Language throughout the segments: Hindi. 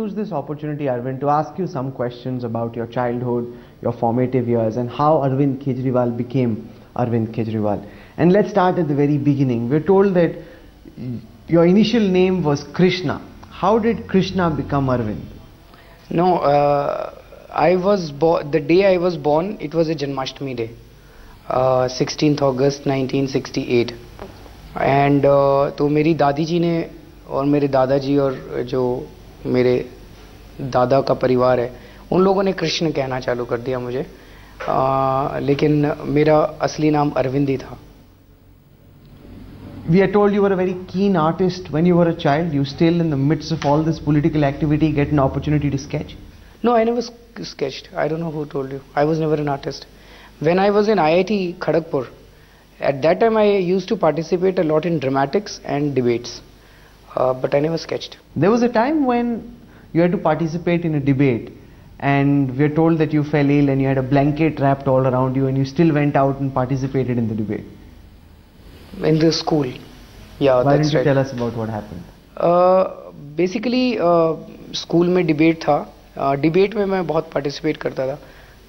use this opportunity, Arvind, to ask you some questions about your childhood, your formative years, and how Arvind Kejriwal became Arvind Kejriwal. And let's start at the very beginning. We're told that your initial name was Krishna. How did Krishna become Arvind? No, I was the day I was born, it was a Janmashtami day, 16th August 1968. And तो मेरी दादी जी ने और मेरे दादाजी और जो मेरे दादा का परिवार है उन लोगों ने कृष्ण कहना चालू कर दिया मुझे, लेकिन मेरा असली नाम अरविंद ही था. We are told you were a very keen artist when you were a child. You still, in the midst of all this political activity, get an opportunity to sketch? No, I never sketched. I don't know who told you. I was never an artist. When I was in IIT Kharagpur, at that time I used to participate a lot in dramatics and debates, but I never sketched. There was a time when you had to participate in a debate, and we are told that you fell ill and you had a blanket wrapped all around you, and you still went out and participated in the debate. In the school, yeah. Why didn't you tell us about what happened? Basically, school में डिबेट था. डिबेट में मैं बहुत पार्टिसिपेट करता था.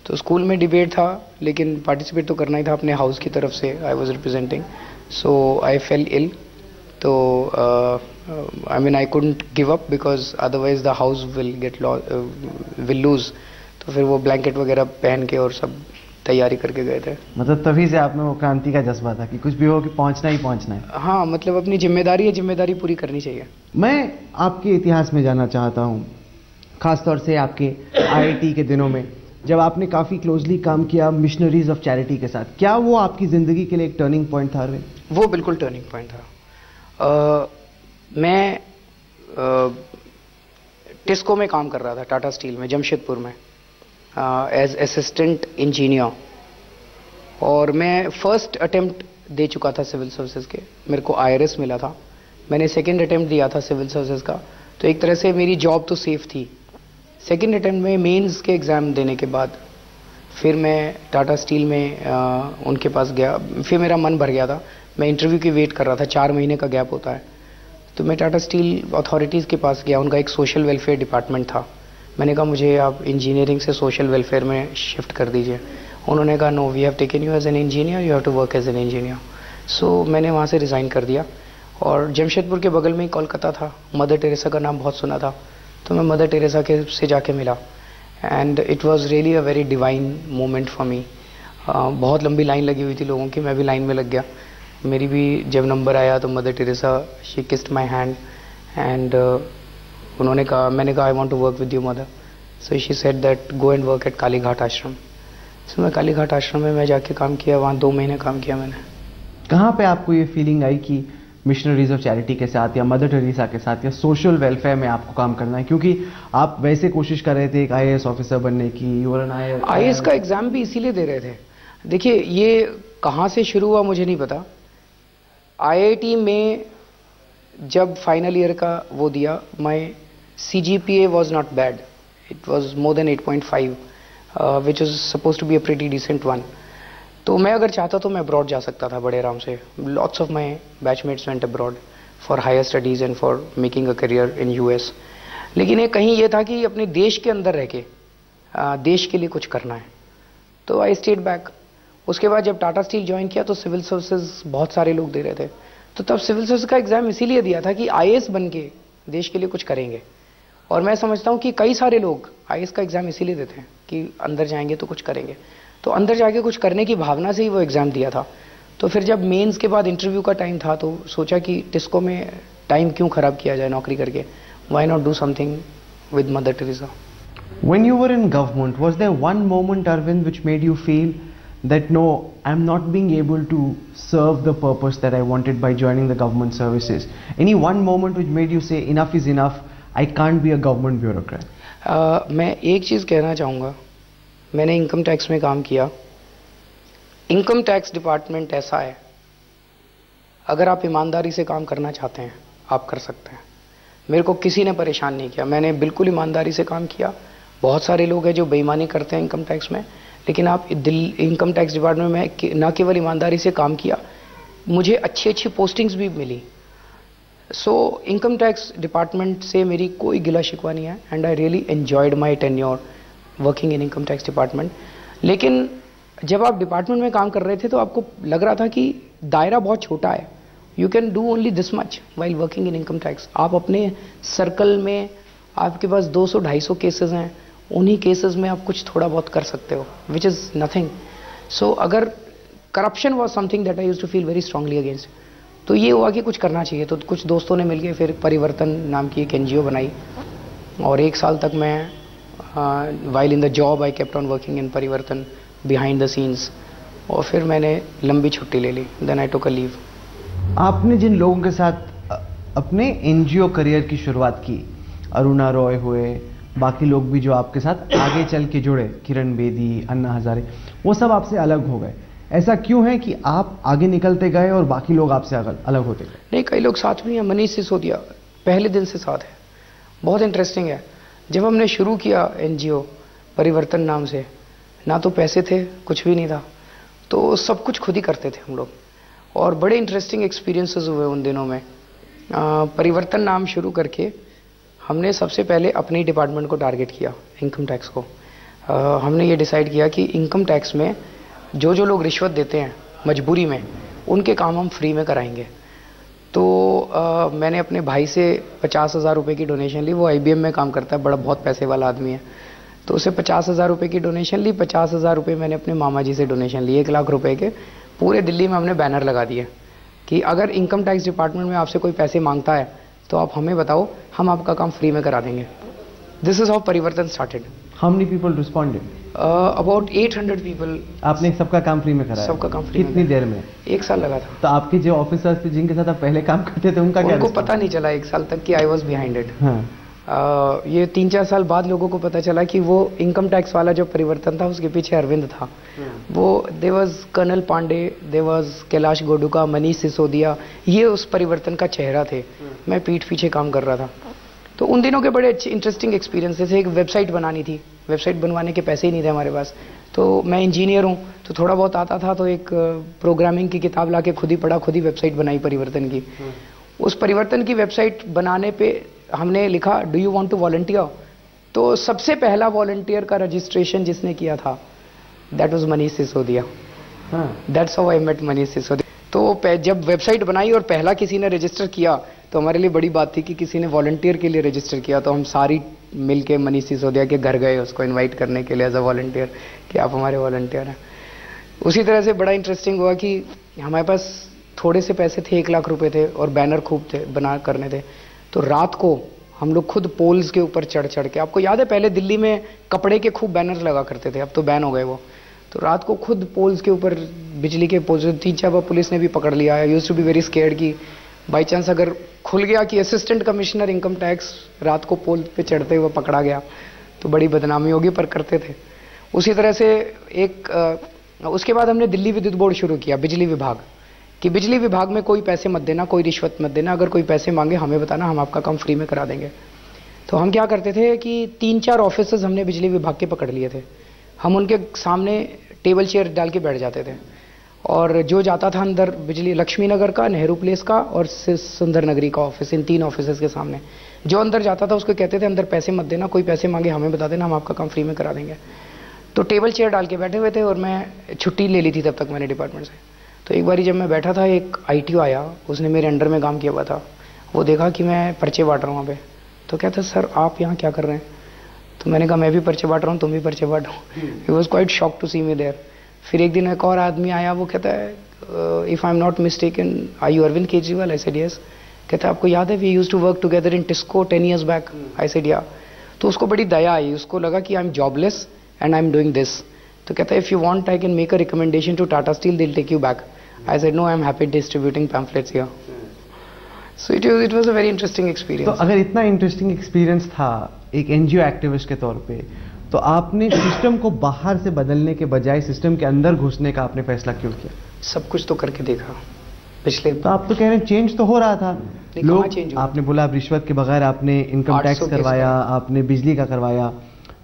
तो स्कूल में डिबेट था, लेकिन पार्टिसिपेट तो करना ही था अपने हाउस की तरफ से. I was representing, so I fell ill. तो I mean I couldn't give up because otherwise the house will lose. तो फिर वो ब्लैंकेट वगैरह पहन के और सब तैयारी करके गए थे. मतलब तभी से आप में वो क्रांति का जज्बा था कि कुछ भी हो कि पहुंचना ही पहुंचना है. हाँ, मतलब अपनी जिम्मेदारी है, जिम्मेदारी पूरी करनी चाहिए. मैं आपके इतिहास में जाना चाहता हूँ, खासतौर से आपके IIT के दिनों में जब आपने काफ़ी क्लोजली काम किया मिशनरीज ऑफ चैरिटी के साथ. क्या वो आपकी ज़िंदगी के लिए एक टर्निंग पॉइंट था अरविंद? वो बिल्कुल टर्निंग पॉइंट था. मैं टिस्को में काम कर रहा था, टाटा स्टील में, जमशेदपुर में, एज असिस्टेंट इंजीनियर. और मैं फर्स्ट अटेम्प्ट दे चुका था सिविल सर्विसेज के. मेरे को IRS मिला था. मैंने सेकंड अटेम्प्ट दिया था सिविल सर्विसेज का. तो एक तरह से मेरी जॉब तो सेफ थी. सेकंड अटेम्प्ट में मेंस के एग्ज़ाम देने के बाद फिर मैं टाटा स्टील में उनके पास गया. फिर मेरा मन भर गया था. मैं इंटरव्यू की वेट कर रहा था. 4 महीने का गैप होता है. तो मैं टाटा स्टील अथॉरिटीज़ के पास गया. उनका एक सोशल वेलफेयर डिपार्टमेंट था. मैंने कहा मुझे आप इंजीनियरिंग से सोशल वेलफेयर में शिफ्ट कर दीजिए. उन्होंने कहा no, we have taken you as an engineer, you have to work as an engineer. So मैंने वहाँ से रिज़ाइन कर दिया. और जमशेदपुर के बगल में ही कोलकाता था. मदर टेरेसा का नाम बहुत सुना था, तो मैं मदर टेरेसा के से जाके मिला. And it was really a very divine moment for me. बहुत लंबी लाइन लगी हुई थी लोगों की. मैं भी लाइन में लग गया. मेरी भी जब नंबर आया तो Mother Teresa she kissed my hand and उन्होंने कहा, मैंने कहा I want to work with you mother. So she said that go and work at Kalighat ashram. So मैं कालीघाट आश्रम में मैं जाके काम किया. वहाँ 2 महीने काम किया मैंने. कहाँ पे आपको ये फीलिंग आई कि मिशनरीज ऑफ चैरिटी के साथ या मदर टेरेसा के साथ या सोशल वेलफेयर में आपको काम करना है? क्योंकि आप वैसे कोशिश कर रहे थे एक IAS ऑफिसर बनने की. IAS का एग्ज़ाम भी इसीलिए दे रहे थे. देखिए, ये कहाँ से शुरू हुआ मुझे नहीं पता. IIT में जब फाइनल ईयर का वो दिया, माई CGPA was not bad. It was more than 8.5, which was supposed to be a pretty decent one. तो मैं अगर चाहता तो मैं अब्रॉड जा सकता था बड़े आराम से. Lots of my batchmates went abroad for higher studies and for making a career in US. लेकिन ये कहीं ये था कि अपने देश के अंदर रह के देश के लिए कुछ करना है. तो I stayed back. उसके बाद जब टाटा स्टील ज्वाइन किया तो सिविल सर्विसेज बहुत सारे लोग दे रहे थे. तो तब सिविल सर्विस का एग्ज़ाम इसीलिए दिया था कि IAS बन के देश के लिए कुछ करेंगे. और मैं समझता हूँ कि कई सारे लोग IAS का एग्ज़ाम इसीलिए देते हैं कि अंदर जाएंगे तो कुछ करेंगे. तो अंदर जाके कुछ करने की भावना से ही वो एग्ज़ाम दिया था. तो फिर जब मेंस के बाद इंटरव्यू का टाइम था तो सोचा कि टिस्को में टाइम क्यों ख़राब किया जाए नौकरी करके. Why not do something with mother Teresa. When you were in government, was there one moment, Arvind, which made you feel that no, I'm not being able to serve the purpose that I wanted by joining the government services? Any one moment which made you say enough is enough, I can't be a government bureaucrat? मैं एक चीज़ कहना चाहूँगा. मैंने इनकम टैक्स में काम किया. इनकम टैक्स डिपार्टमेंट ऐसा है, अगर आप ईमानदारी से काम करना चाहते हैं आप कर सकते हैं. मेरे को किसी ने परेशान नहीं किया. मैंने बिल्कुल ईमानदारी से काम किया. बहुत सारे लोग हैं जो बेईमानी करते हैं इनकम टैक्स में, लेकिन आप इनकम टैक्स डिपार्टमेंट में न केवल ईमानदारी से काम किया, मुझे अच्छी अच्छी पोस्टिंग्स भी मिली. सो इनकम टैक्स डिपार्टमेंट से मेरी कोई गिला शिकवा नहीं है and I really enjoyed my tenure working in income tax department. लेकिन जब आप डिपार्टमेंट में काम कर रहे थे तो आपको लग रहा था कि दायरा बहुत छोटा है, you can do only this much while working in income tax. आप अपने सर्कल में आपके पास 200-250 केसेस हैं, उन्हीं केसेस में आप कुछ थोड़ा बहुत कर सकते हो, विच इज़ नथिंग। सो अगर corruption was something that I use to feel very strongly against, तो ये हुआ कि कुछ करना चाहिए। तो कुछ दोस्तों ने मिलकर फिर परिवर्तन नाम की एक NGO बनाई और 1 साल तक मैं while in the job I kept on working in परिवर्तन बिहाइंड द सीन्स, और फिर मैंने लंबी छुट्टी ले ली, then I took a leave. आपने जिन लोगों के साथ अपने NGO करियर की शुरुआत की, अरुणा रॉय हुए, बाकी लोग भी जो आपके साथ आगे चल के जुड़े, किरण बेदी, अन्ना हजारे, वो सब आपसे अलग हो गए। ऐसा क्यों है कि आप आगे निकलते गए और बाकी लोग आपसे अलग होते गए? नहीं, कई लोग साथ में हैं। मनीष सिसोदिया पहले दिन से साथ है, बहुत इंटरेस्टिंग है। जब हमने शुरू किया NGO परिवर्तन नाम से, ना तो पैसे थे, कुछ भी नहीं था, तो सब कुछ खुद ही करते थे हम लोग, और बड़े इंटरेस्टिंग एक्सपीरियंसेस हुए उन दिनों में। परिवर्तन नाम शुरू करके हमने सबसे पहले अपने डिपार्टमेंट को टारगेट किया, इनकम टैक्स को। हमने ये डिसाइड किया कि इनकम टैक्स में जो जो लोग रिश्वत देते हैं मजबूरी में, उनके काम हम फ्री में कराएंगे। तो मैंने अपने भाई से 50,000 रुपये की डोनेशन ली। वो IBM में काम करता है, बड़ा बहुत पैसे वाला आदमी है, तो उसे 50,000 रुपये की डोनेशन ली। 50,000 रुपये मैंने अपने मामा जी से डोनेशन ली, 1 लाख रुपए के। पूरे दिल्ली में हमने बैनर लगा दिए कि अगर इनकम टैक्स डिपार्टमेंट में आपसे कोई पैसे मांगता है तो आप हमें बताओ, हम आपका काम फ्री में करा देंगे। दिस इज हाउ परिवर्तन started. How many people responded? About 800 people. आपने सबका काम फ्री में कराया? सबका काम फ्री में। कितनी देर में? 1 साल लगा था। तो आपके जो ऑफिसर्स थे जिनके साथ आप पहले काम करते थे, उनका क्या? उनको पता नहीं चला 1 साल तक कि आई वॉज बिहाइंड इट। हाँ। ये 3-4 साल बाद लोगों को पता चला कि वो इनकम टैक्स वाला जो परिवर्तन था उसके पीछे अरविंद था। वो there was colonel Pandey, there was Kailash Goduka, Manish Sisodia, ये उस परिवर्तन का चेहरा थे। मैं पीठ पीछे काम कर रहा था। तो उन दिनों के बड़े अच्छे इंटरेस्टिंग एक्सपीरियंसेस थे। एक वेबसाइट बनानी थी, वेबसाइट बनवाने के पैसे ही नहीं थे हमारे पास, तो मैं इंजीनियर हूँ तो थोड़ा बहुत आता था, तो एक प्रोग्रामिंग की किताब लाके खुद ही पढ़ा, खुद ही वेबसाइट बनाई परिवर्तन की। उस परिवर्तन की वेबसाइट बनाने पे हमने लिखा do you want to volunteer, तो सबसे पहला वॉलंटियर का रजिस्ट्रेशन जिसने किया था that was Manish Sisodia. That's how I met Manish Sisodia. तो जब वेबसाइट बनाई और पहला किसी ने रजिस्टर किया तो हमारे लिए बड़ी बात थी कि किसी ने वॉलंटियर के लिए रजिस्टर किया। तो हम सारी मिल के मनीष सिसोदिया के घर गए उसको इनवाइट करने के लिए एज अ वॉलंटियर कि आप हमारे वॉलंटियर हैं। उसी तरह से बड़ा इंटरेस्टिंग हुआ कि हमारे पास थोड़े से पैसे थे, 1 लाख रुपए थे और बैनर खूब थे बना करने थे। तो रात को हम लोग खुद पोल्स के ऊपर चढ़ चढ़ के, आपको याद है पहले दिल्ली में कपड़े के खूब बैनर लगा करते थे, अब तो बैन हो गए वो, तो रात को खुद पोल्स के ऊपर, बिजली के पोल्स, 3-4 बार पुलिस ने भी पकड़ लिया है। Used to be very scared कि बाई चांस अगर खुल गया कि असिस्टेंट कमिश्नर इनकम टैक्स रात को पोल पे चढ़ते हुए पकड़ा गया तो बड़ी बदनामी होगी, पर करते थे। उसी तरह से उसके बाद हमने दिल्ली विद्युत बोर्ड शुरू किया, बिजली विभाग, कि बिजली विभाग में कोई पैसे मत देना, कोई रिश्वत मत देना, अगर कोई पैसे मांगे हमें बताना, हम आपका काम फ्री में करा देंगे। तो हम क्या करते थे कि 3-4 ऑफिसर्स हमने बिजली विभाग के पकड़ लिए थे। हम उनके सामने टेबल चेयर डाल के बैठ जाते थे और जो जाता था अंदर, बिजली लक्ष्मी नगर का, नेहरू प्लेस का और सुंदर नगरी का ऑफिस, इन 3 ऑफिसर्स के सामने जो अंदर जाता था उसको कहते थे अंदर पैसे मत देना, कोई पैसे मांगे हमें बता देना, हम आपका काम फ्री में करा देंगे। तो टेबल चेयर डाल के बैठे हुए थे और मैं छुट्टी ले ली थी तब तक मैंने डिपार्टमेंट से। तो एक बारी जब मैं बैठा था, एक ITO आया, उसने मेरे अंडर में काम किया हुआ था, वो देखा कि मैं पर्चे बांट रहा हूँ वहाँ पे, तो कहता सर आप यहाँ क्या कर रहे हैं? तो मैंने कहा मैं भी पर्चे बांट रहा हूँ, तुम भी पर्चे बांटो। He was quite shock to see me there. फिर एक दिन एक और आदमी आया, वो कहता है if I am not mistaken are you Arvind Kejriwal? I said yes. कहता है आपको याद है we used to work together in TISCO 10 years back? I said ya. तो उसको बड़ी दया आई, उसको लगा कि I am jobless and I am doing this. तो कहता है if you want I can make a recommendation to Tata Steel, they will take you back. I said no, I am happy distributing pamphlets here. So it was a very interesting experience. तो अगर इतना इंटरेस्टिंग एक्सपीरियंस था एक NGO एक्टिविस्ट के तौर पे, तो आपने सिस्टम को बाहर से बदलने के बजाय सिस्टम के अंदर घुसने का आपने फैसला क्यों किया? सब कुछ तो करके देखा पिछले। तो आप तो कह रहे हैं चेंज तो हो रहा था, लोग, आपने बोला आप रिश्वत के बगैर आपने इनकम टैक्स करवाया, आपने बिजली का करवाया,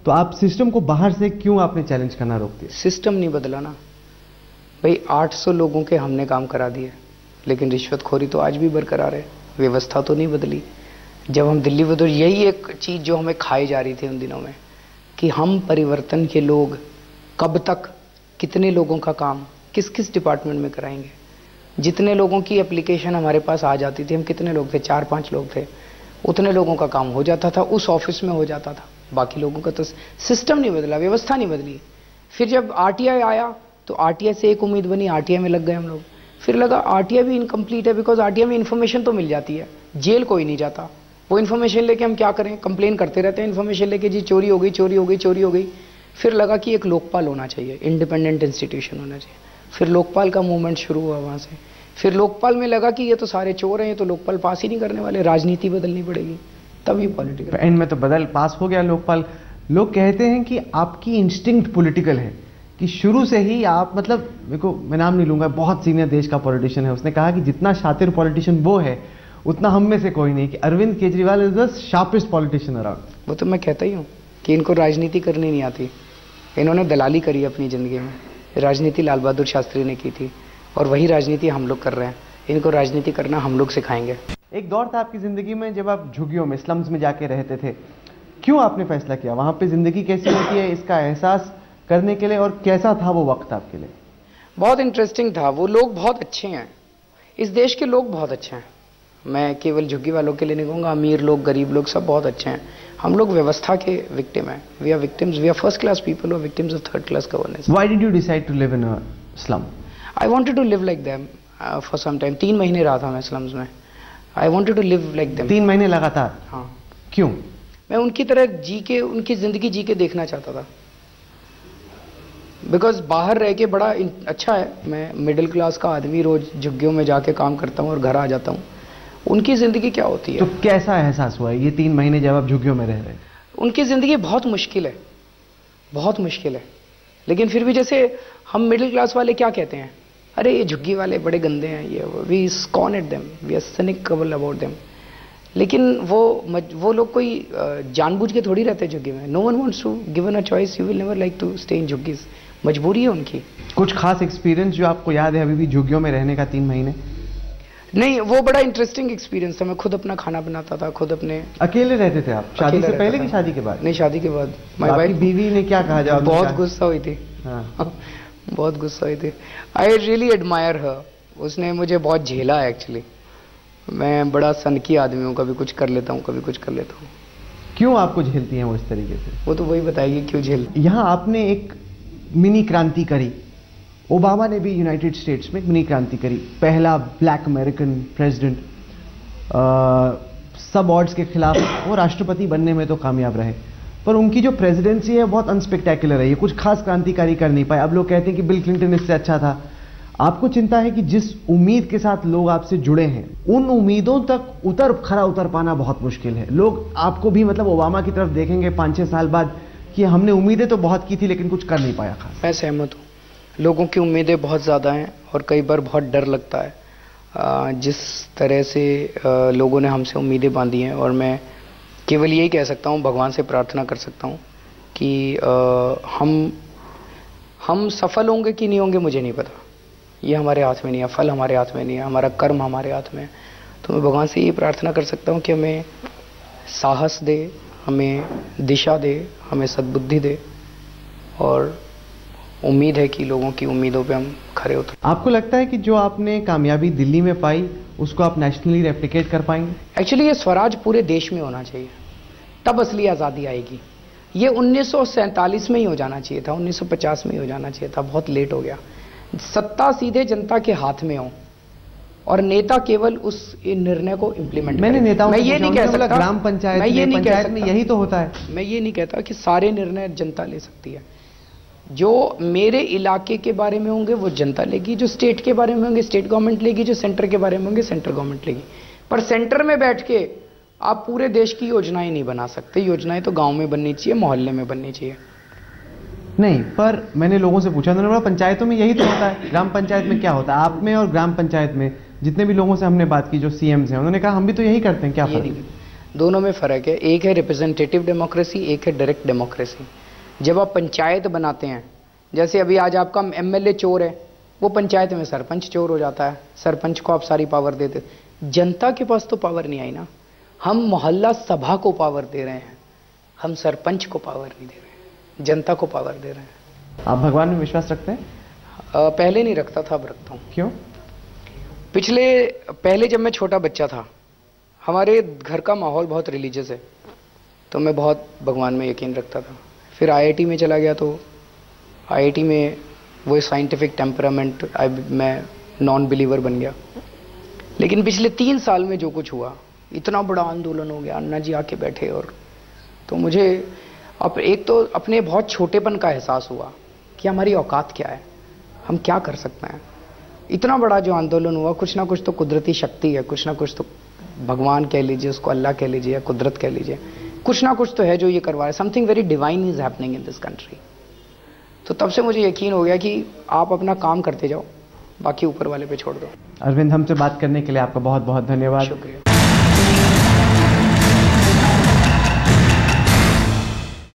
तो आप सिस्टम को बाहर से क्यों आपने चैलेंज करना रोक दिया? सिस्टम नहीं बदला ना भाई, 800 लोगों के हमने काम करा दिए, लेकिन रिश्वतखोरी तो आज भी बरकरार है। व्यवस्था तो नहीं बदली। जब हम दिल्ली में, तो यही एक चीज़ जो हमें खाई जा रही थी उन दिनों में, कि हम परिवर्तन के लोग कब तक, कितने लोगों का काम किस किस डिपार्टमेंट में कराएंगे। जितने लोगों की एप्लीकेशन हमारे पास आ जाती थी, हम कितने लोग थे, 4-5 लोग थे, उतने लोगों का काम हो जाता था, उस ऑफिस में हो जाता था। बाकी लोगों का तो सिस्टम नहीं बदला, व्यवस्था नहीं बदली। फिर जब आरटीआई आया तो आरटीआई से एक उम्मीद बनी, आरटीआई में लग गए हम लोग। फिर लगा आरटीआई भी इनकम्प्लीट है, बिकॉज आरटीआई में इन्फॉर्मेशन तो मिल जाती है, जेल कोई नहीं जाता। वो इन्फॉर्मेशन लेके हम क्या करें, कंप्लेन करते रहते हैं इन्फॉर्मेशन लेके, जी चोरी हो गई, चोरी हो गई, चोरी हो गई। फिर लगा कि एक लोकपाल होना चाहिए, इंडिपेंडेंट इंस्टीट्यूशन होना चाहिए। फिर लोकपाल का मूवमेंट शुरू हुआ वहाँ से। फिर लोकपाल में लगा कि ये तो सारे चोर हैं, ये तो लोकपाल पास ही नहीं करने वाले, राजनीति बदलनी पड़ेगी, तभी पॉलिटिकल एंड में तो पास हो गया लोकपाल। लोग कहते हैं कि आपकी इंस्टिंक्ट पॉलिटिकल है, कि शुरू से ही आप, मतलब मेरे को, मैं नाम नहीं लूंगा, बहुत सीनियर देश का पॉलिटिशियन है, उसने कहा कि जितना शातिर पॉलिटिशियन वो है उतना हम में से कोई नहीं, कि Arvind Kejriwal is the sharpest politician around. वो तो मैं कहता ही हूँ कि इनको राजनीति करनी नहीं आती, इन्होंने दलाली करी अपनी ज़िंदगी में। राजनीति लाल बहादुर शास्त्री ने की थी और वही राजनीति हम लोग कर रहे हैं, इनको राजनीति करना हम लोग सिखाएंगे। एक दौर था आपकी ज़िंदगी में जब आप झुग्गियों में, स्लम्स में जाके रहते थे। क्यों आपने फैसला किया वहाँ पे ज़िंदगी कैसी होती है इसका एहसास करने के लिए, और कैसा था वो वक्त आपके लिए? बहुत इंटरेस्टिंग था। वो लोग बहुत अच्छे हैं, इस देश के लोग बहुत अच्छे हैं। मैं केवल झुग्गी वालों के लिए नहीं कहूँगा, अमीर लोग, गरीब लोग, सब बहुत अच्छे हैं। हम लोग व्यवस्था के विक्टिम हैं। We are victims, we are first class people और victims of third class governance. Why did you decide to live in a slum? I wanted to live like them for some time. 3 महीने रहा था मैं स्लम्स में। I wanted to live like them. 3 महीने लगातार? हाँ। क्यों? मैं उनकी तरह जी के, उनकी ज़िंदगी जी के देखना चाहता था। बिकॉज बाहर रह के बड़ा अच्छा है, मैं मिडिल क्लास का आदमी, रोज झुग्गियों में जाके काम करता हूँ और घर आ जाता हूँ। उनकी ज़िंदगी क्या होती है? तो कैसा एहसास हुआ ये 3 महीने जब आप झुग्गियों में रह रहे हैं? उनकी ज़िंदगी बहुत मुश्किल है, बहुत मुश्किल है। लेकिन फिर भी जैसे हम मिडिल क्लास वाले क्या कहते हैं, अरे ये झुग्गी वाले बड़े गंदे हैं, ये we scorn at them, we are cynical about them. लेकिन वो लोग कोई जानबूझ के थोड़ी रहते झुग्गी में। No one wants to, given a choice you will never like to stay in jhuggis. मजबूरी है उनकी। कुछ खास एक्सपीरियंस जो आपको याद है अभी भी झुग्गियों में रहने का 3 महीने? नहीं, वो बड़ा इंटरेस्टिंग एक्सपीरियंस था। मैं खुद अपना खाना बनाता था, खुद अपने। अकेले रहते थे आप? शादी से पहले कि शादी के बाद? नहीं, शादी के बाद। आपकी बीवी ने क्या कहा जब? बहुत गुस्सा हुई थी। हाँ। बहुत गुस्सा हुई थी। आई रियली एडमायर हर। उसने मुझे बहुत झेला है एक्चुअली। मैं बड़ा सनकी आदमी हूँ, कभी कुछ कर लेता हूँ, कभी कुछ कर लेता हूँ। क्यों आपको झेलती हैं वो इस तरीके से? वो तो वही बताएगी क्यों झेल। यहाँ आपने एक मिनी क्रांति करी, ओबामा ने भी यूनाइटेड स्टेट्स में एक मिनी क्रांति करी, पहला ब्लैक अमेरिकन प्रेसिडेंट। सब ऑड्स के खिलाफ वो राष्ट्रपति बनने में तो कामयाब रहे, पर उनकी जो प्रेसिडेंसी है बहुत अनस्पेक्टेकुलर है, ये कुछ खास क्रांतिकारी कर नहीं पाए। अब लोग कहते हैं कि बिल क्लिंटन इससे अच्छा था। आपको चिंता है कि जिस उम्मीद के साथ लोग आपसे जुड़े हैं उन उम्मीदों तक खरा उतर पाना बहुत मुश्किल है। लोग आपको भी, मतलब ओबामा की तरफ देखेंगे 5-6 साल बाद कि हमने उम्मीदें तो बहुत की थी लेकिन कुछ कर नहीं पाया खास। मैं सहमत हूँ, लोगों की उम्मीदें बहुत ज़्यादा हैं और कई बार बहुत डर लगता है जिस तरह से लोगों ने हमसे उम्मीदें बांधी हैं। और मैं केवल यही कह सकता हूँ, भगवान से प्रार्थना कर सकता हूँ कि हम सफल होंगे कि नहीं होंगे मुझे नहीं पता, ये हमारे हाथ में नहीं है, फल हमारे हाथ में नहीं है, हमारा कर्म हमारे हाथ में है। तो मैं भगवान से ये प्रार्थना कर सकता हूँ कि हमें साहस दे, हमें दिशा दे, हमें सद्बुद्धि दे, और उम्मीद है कि लोगों की उम्मीदों पे हम खरे उतरें। आपको लगता है कि जो आपने कामयाबी दिल्ली में पाई उसको आप नेशनली रेप्लिकेट कर पाएंगे? एक्चुअली ये स्वराज पूरे देश में होना चाहिए, तब असली आज़ादी आएगी। ये 1947 में ही हो जाना चाहिए था, 1950 में ही हो जाना चाहिए था, बहुत लेट हो गया। सत्ता सीधे जनता के हाथ में हो और नेता केवल उस निर्णय को इम्प्लीमेंट। मैंने नेताओं मैं ये नहीं कह सकता, ग्राम पंचायत में, पंचायत में यही तो होता है। मैं ये नहीं कहता कि सारे निर्णय जनता ले सकती है। जो मेरे इलाके के बारे में होंगे वो जनता लेगी, जो स्टेट के बारे में होंगे स्टेट गवर्नमेंट लेगी, जो सेंटर के बारे में होंगे सेंट्रल गवर्नमेंट लेगी। पर सेंटर में बैठ के आप पूरे देश की योजनाएं नहीं बना सकते। योजनाएं तो गांव में बननी चाहिए, मोहल्ले में बननी चाहिए। नहीं, पर मैंने लोगों से पूछा, उन्होंने बोला पंचायतों में यही तो होता है। ग्राम पंचायत में क्या होता है? आप में और ग्राम पंचायत में जितने भी लोगों से हमने बात की जो सीएम्स हैं, उन्होंने कहा हम भी तो यही करते हैं। क्या फर्क है? दोनों में फ़र्क है। एक है रिप्रेजेंटेटिव डेमोक्रेसी, एक है डायरेक्ट डेमोक्रेसी। जब आप पंचायत बनाते हैं, जैसे अभी आज आपका एमएलए चोर है, वो पंचायत में सरपंच चोर हो जाता है, सरपंच को आप सारी पावर देते। जनता के पास तो पावर नहीं आई ना, हम मोहल्ला सभा को पावर दे रहे हैं, हम सरपंच को पावर नहीं दे रहे, जनता को पावर दे रहे हैं। आप भगवान में विश्वास रखते हैं? पहले नहीं रखता था, अब रखता हूँ। क्यों? पहले जब मैं छोटा बच्चा था, हमारे घर का माहौल बहुत रिलीजियस है, तो मैं बहुत भगवान में यकीन रखता था। फिर आईआईटी में चला गया, तो आईआईटी में वो साइंटिफिक टेम्परामेंट, मैं नॉन बिलीवर बन गया। लेकिन पिछले 3 साल में जो कुछ हुआ, इतना बड़ा आंदोलन हो गया, अन्ना जी आके बैठे, और तो मुझे अब एक तो अपने बहुत छोटेपन का एहसास हुआ कि हमारी औकात क्या है, हम क्या कर सकते हैं। इतना बड़ा जो आंदोलन हुआ, कुछ ना कुछ तो कुदरती शक्ति है, कुछ ना कुछ तो भगवान कह लीजिए, उसको अल्लाह कह लीजिए या कुदरत कह लीजिए, कुछ ना कुछ तो है जो ये करवा रहा है। Something very divine is happening in this country. तो तब से मुझे यकीन हो गया कि आप अपना काम करते जाओ, बाकी ऊपर वाले पे छोड़ दो। अरविंद, हमसे बात करने के लिए आपका बहुत बहुत धन्यवाद। शुक्रिया।